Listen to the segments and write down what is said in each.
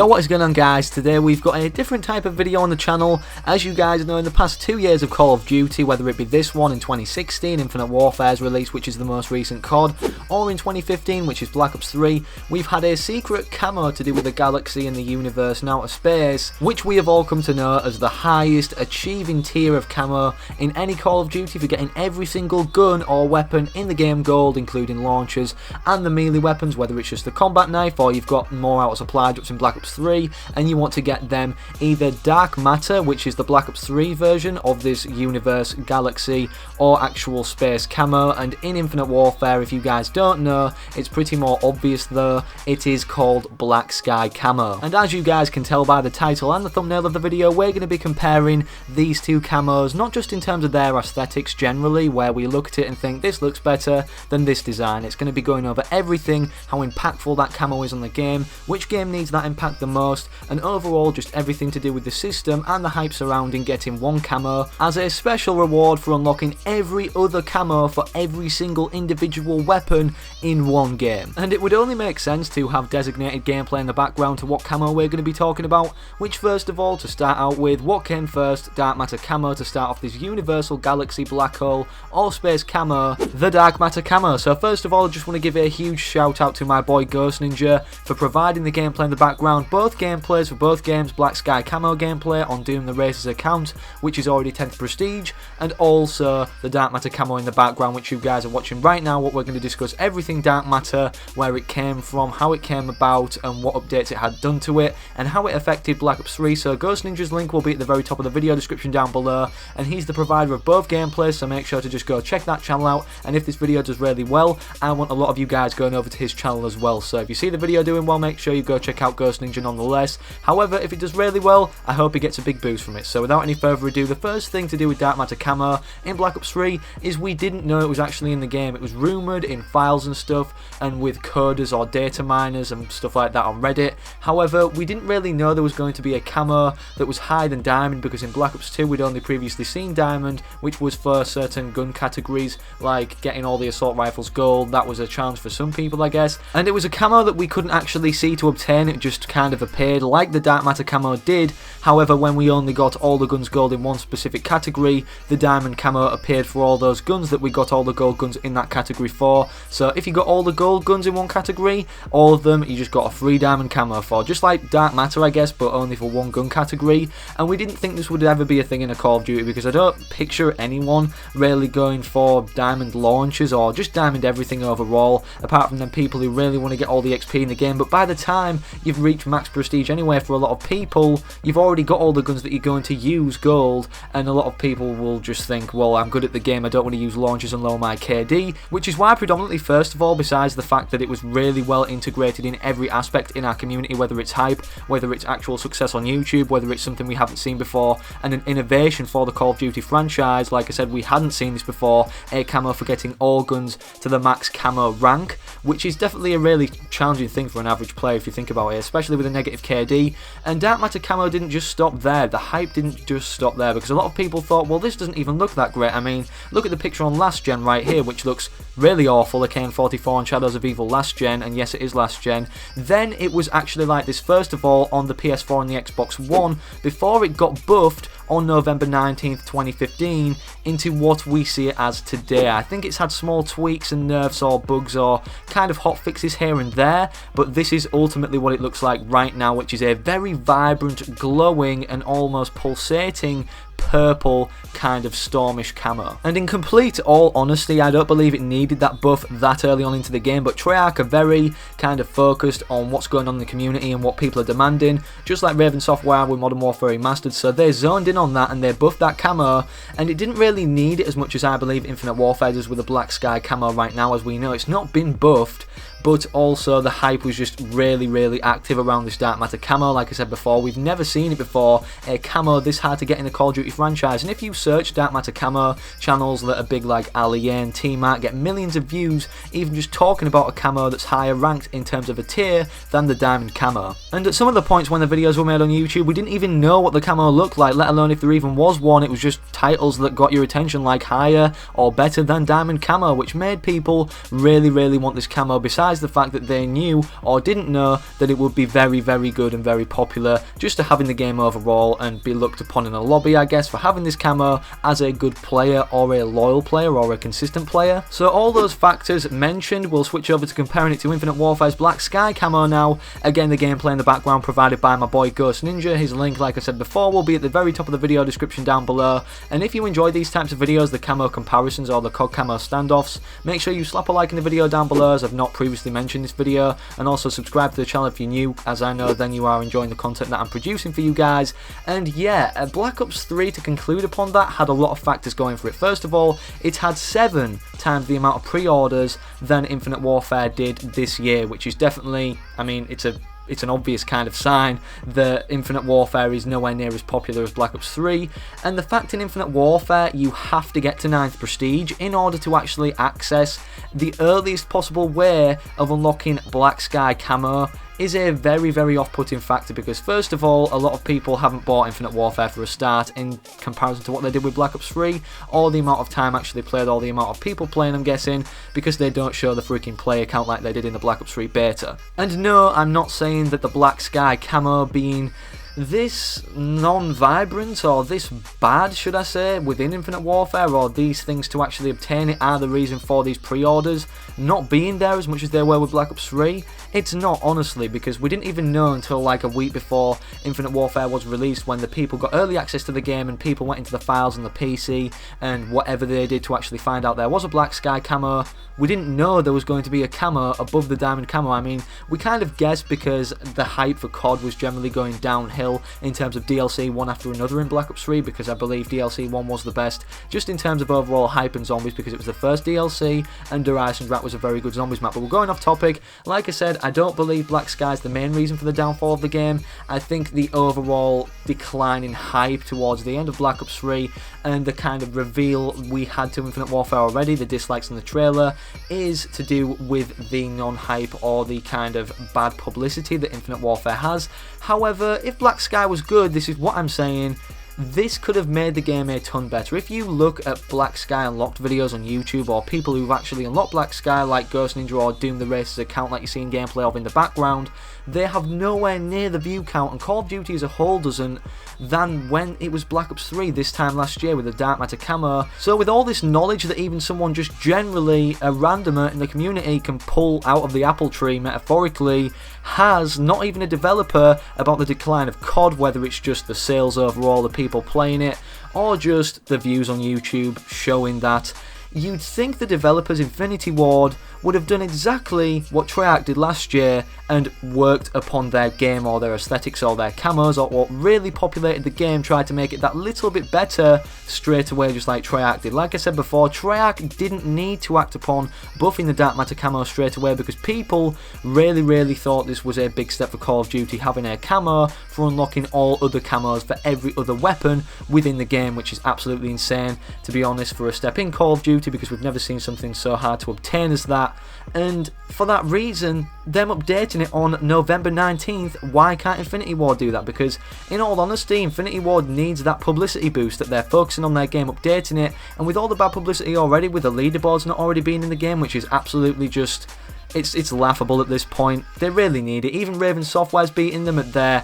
Yo, what is going on guys? Today we've got a different type of video on the channel. As you guys know, in the past 2 years of Call of Duty, whether it be this one in 2016, Infinite Warfare's release, which is the most recent COD, or in 2015, which is Black Ops 3, we've had a secret camo to do with the galaxy and the universe and outer space, which we have all come to know as the highest achieving tier of camo in any Call of Duty for getting every single gun or weapon in the game gold, including launchers and the melee weapons, whether it's just the combat knife or you've got more out of supply drops in Black Ops 3 and you want to get them either Dark Matter, which is the Black Ops 3 version of this universe galaxy, or actual space camo. And in Infinite Warfare, if you guys don't know, it's pretty more obvious though, it is called Black Sky Camo. And as you guys can tell by the title and the thumbnail of the video, we're going to be comparing these two camos, not just in terms of their aesthetics generally, where we look at it and think this looks better than this design. It's going to be going over everything, how impactful that camo is on the game, which game needs that impact the most, and overall just everything to do with the system and the hype surrounding getting one camo as a special reward for unlocking every other camo for every single individual weapon in one game. And it would only make sense to have designated gameplay in the background to what camo we're going to be talking about, which first of all, to start out with, what came first, Dark Matter camo to start off this universal galaxy black hole or space camo, the Dark Matter camo. So first of all, I just want to give a huge shout out to my boy Ghost Ninja for providing the gameplay in the background. Both gameplays for both games, Black Sky Camo gameplay on Doom the Racer's account, which is already 10th prestige, and also the Dark Matter camo in the background, which you guys are watching right now. What we're going to discuss everything Dark Matter, where it came from, how it came about, and what updates it had done to it, and how it affected Black Ops 3. So Ghost Ninja's link will be at the very top of the video description down below, and he's the provider of both gameplays, so make sure to just go check that channel out. And if this video does really well, I want a lot of you guys going over to his channel as well. So if you see the video doing well, make sure you go check out Ghost Ninja nonetheless. However, if it does really well, I hope he gets a big boost from it. So without any further ado, the first thing to do with Dark Matter camo in Black Ops 3 is we didn't know it was actually in the game. It was rumoured in files and stuff, and with coders or data miners and stuff like that on Reddit. However, we didn't really know there was going to be a camo that was higher than Diamond, because in Black Ops 2 we'd only previously seen Diamond, which was for certain gun categories, like getting all the assault rifles gold. That was a challenge for some people, I guess. And it was a camo that we couldn't actually see to obtain, it just kind of appeared like the Dark Matter camo did. However, when we only got all the guns gold in one specific category, the Diamond camo appeared for all those guns that we got all the gold guns in that category for. So if you got all the gold guns in one category, all of them, you just got a free Diamond camo for, just like Dark Matter I guess, but only for one gun category. And we didn't think this would ever be a thing in a Call of Duty, because I don't picture anyone really going for Diamond launchers or just Diamond everything overall, apart from them people who really want to get all the XP in the game. But by the time you've reached max prestige anyway, for a lot of people, you've already got all the guns that you're going to use gold, and a lot of people will just think, well, I'm good at the game, I don't want to use launchers and lower my KD, which is why predominantly, first of all, besides the fact that it was really well integrated in every aspect in our community, whether it's hype, whether it's actual success on YouTube, whether it's something we haven't seen before, and an innovation for the Call of Duty franchise. Like I said, we hadn't seen this before, a camo for getting all guns to the max camo rank, which is definitely a really challenging thing for an average player if you think about it, especially with a negative KD. And Dark Matter camo didn't just stop there, the hype didn't just stop there, because a lot of people thought, well, this doesn't even look that great. I mean, look at the picture on last gen right here, which looks really awful, AK-44 on Shadows of Evil last gen, and yes, it is last gen. Then it was actually like this first of all on the PS4 and the Xbox One, before it got buffed on November 19th 2015 into what we see it as today. I think it's had small tweaks and nerfs or bugs or kind of hot fixes here and there, but this is ultimately what it looks like right now, which is a very vibrant, glowing and almost pulsating purple kind of stormish camo. And in complete all honesty, I don't believe it needed that buff that early on into the game, but Treyarch are very kind of focused on what's going on in the community and what people are demanding, just like Raven Software with Modern Warfare Remastered. So they zoned in on that and they buffed that camo, and it didn't really need it as much as I believe Infinite Warfare does with the Black Sky camo right now. As we know, it's not been buffed, but also the hype was just really active around this Dark Matter camo. Like I said before, we've never seen it before, a camo this hard to get in the Call of Duty Duty franchise. And if you search Dark Matter camo, channels that are big like Alien, T-Mac get millions of views even just talking about a camo that's higher ranked in terms of a tier than the Diamond camo. And at some of the points when the videos were made on YouTube, we didn't even know what the camo looked like, let alone if there even was one. It was just titles that got your attention, like higher or better than Diamond camo, which made people really want this camo, besides the fact that they knew or didn't know that it would be very good and very popular just to have in the game overall and be looked upon in a lobby, I guess, for having this camo as a good player or a loyal player or a consistent player. So all those factors mentioned, we'll switch over to comparing it to Infinite Warfare's Black Sky camo now. Again, the gameplay in the background provided by my boy Ghost Ninja. His link, like I said before, will be at the very top of the video description down below. And if you enjoy these types of videos, the camo comparisons or the COD camo standoffs, make sure you slap a like in the video down below, as I've not previously mentioned this video, and also subscribe to the channel if you're new, as I know then you are enjoying the content that I'm producing for you guys. And yeah, Black Ops 3, to conclude upon that, had a lot of factors going for it. First of all, it had 7 times the amount of pre-orders than Infinite Warfare did this year, which is definitely, I mean, it's an obvious kind of sign that Infinite Warfare is nowhere near as popular as Black Ops 3, and the fact in Infinite Warfare you have to get to 9th Prestige in order to actually access the earliest possible way of unlocking Black Sky camo is a very off-putting factor, because first of all, a lot of people haven't bought Infinite Warfare for a start in comparison to what they did with Black Ops 3, or the amount of time actually played, or the amount of people playing, I'm guessing, because they don't show the freaking player count like they did in the Black Ops 3 beta. And no, I'm not saying that the Black Sky camo being this non-vibrant or this bad, should I say, within Infinite Warfare, or these things to actually obtain it are the reason for these pre-orders not being there as much as they were with Black Ops 3. It's not, honestly, because we didn't even know until like a week before Infinite Warfare was released, when the people got early access to the game and people went into the files on the PC and whatever they did to actually find out there was a Black Sky camo. We didn't know there was going to be a camo above the Diamond camo. I mean, we kind of guessed because the hype for COD was generally going downhill in terms of DLC one after another in Black Ops 3, because I believe DLC 1 was the best just in terms of overall hype and zombies, because it was the first DLC and Der Eisendraht was a very good zombies map. But we're going off topic. Like I said, I don't believe Black Sky is the main reason for the downfall of the game. I think the overall decline in hype towards the end of Black Ops 3 and the kind of reveal we had to Infinite Warfare already, the dislikes in the trailer, is to do with the non-hype or the kind of bad publicity that Infinite Warfare has. However, if Black Sky was good, this is what I'm saying, this could have made the game a ton better. If you look at Black Sky Unlocked videos on YouTube, or people who've actually unlocked Black Sky like Ghost Ninja or Doom the Racer's account like you're seeing gameplay of in the background, they have nowhere near the view count, and Call of Duty as a whole doesn't, than when it was Black Ops 3 this time last year with the Dark Matter camo. So with all this knowledge that even someone just generally, a randomer in the community, can pull out of the apple tree metaphorically, has not even a developer about the decline of COD, whether it's just the sales overall, the people playing it, or just the views on YouTube showing that, you'd think the developers Infinity Ward would have done exactly what Treyarch did last year and worked upon their game or their aesthetics or their camos or what really populated the game, tried to make it that little bit better straight away, just like Treyarch did. Like I said before, Treyarch didn't need to act upon buffing the Dark Matter camo straight away, because people really thought this was a big step for Call of Duty, having a camo for unlocking all other camos for every other weapon within the game, which is absolutely insane, to be honest, for a step in Call of Duty, because we've never seen something so hard to obtain as that. And for that reason, them updating it on November 19th, why can't Infinity Ward do that? Because in all honesty, Infinity Ward needs that publicity boost that they're focusing on their game, updating it, and with all the bad publicity already, with the leaderboards not already being in the game, which is absolutely just, it's laughable at this point. They really need it. Even Raven Software's beating them at their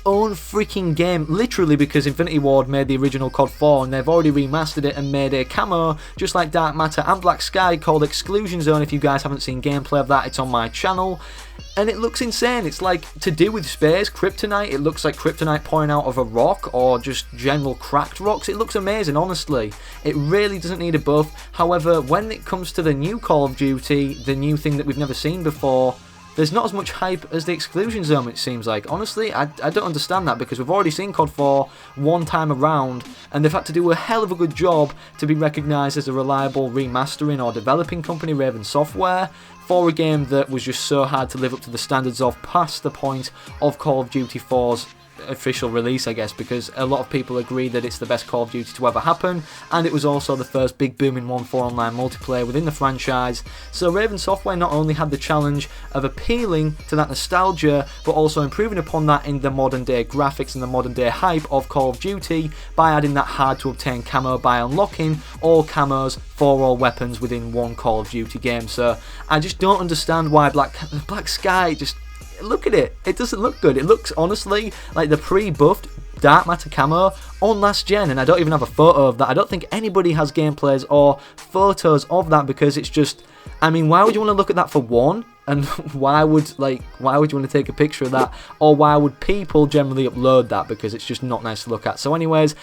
own freaking game, literally, because Infinity Ward made the original COD 4 and they've already remastered it and made a camo just like Dark Matter and Black Sky called Exclusion Zone. If you guys haven't seen gameplay of that, it's on my channel. And it looks insane. It's like to do with space, kryptonite. It looks like kryptonite pouring out of a rock, or just general cracked rocks. It looks amazing, honestly. It really doesn't need a buff. However, when it comes to the new Call of Duty, the new thing that we've never seen before, there's not as much hype as the Exclusion Zone, it seems like. Honestly, I don't understand that, because we've already seen COD 4 one time around, and they've had to do a hell of a good job to be recognised as a reliable remastering or developing company, Raven Software, for a game that was just so hard to live up to the standards of, past the point of Call of Duty 4's official release, I guess, because a lot of people agree that it's the best Call of Duty to ever happen, and it was also the first big boom in 1.4 online multiplayer within the franchise. So Raven Software not only had the challenge of appealing to that nostalgia, but also improving upon that in the modern day graphics and the modern day hype of Call of Duty by adding that hard to obtain camo by unlocking all camos for all weapons within one Call of Duty game. So I just don't understand why Black Sky, just look at it, it doesn't look good. It looks honestly like the pre-buffed Dark Matter camo on last gen, and I don't even have a photo of that. I don't think anybody has gameplays or photos of that, because it's just, I mean, why would you want to look at that for one? And why would you want to take a picture of that? Or why would people generally upload that? Because it's just not nice to look at. So anyways,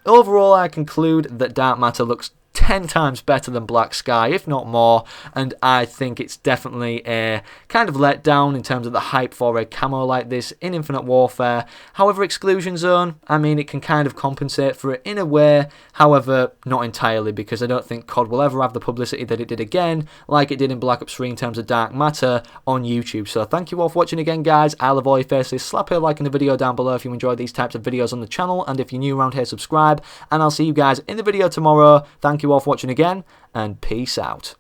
overall I conclude that Dark Matter looks 10 times better than Black Sky, if not more, and I think it's definitely a kind of letdown in terms of the hype for a camo like this in Infinite Warfare. However, Exclusion Zone, I mean, it can kind of compensate for it in a way, however, not entirely, because I don't think COD will ever have the publicity that it did again, like it did in Black Ops 3 in terms of Dark Matter on YouTube. So thank you all for watching again, guys. I love all your faces. Slap a like in the video down below if you enjoy these types of videos on the channel, and if you're new around here, subscribe, and I'll see you guys in the video tomorrow. Thank you all for watching again, and peace out.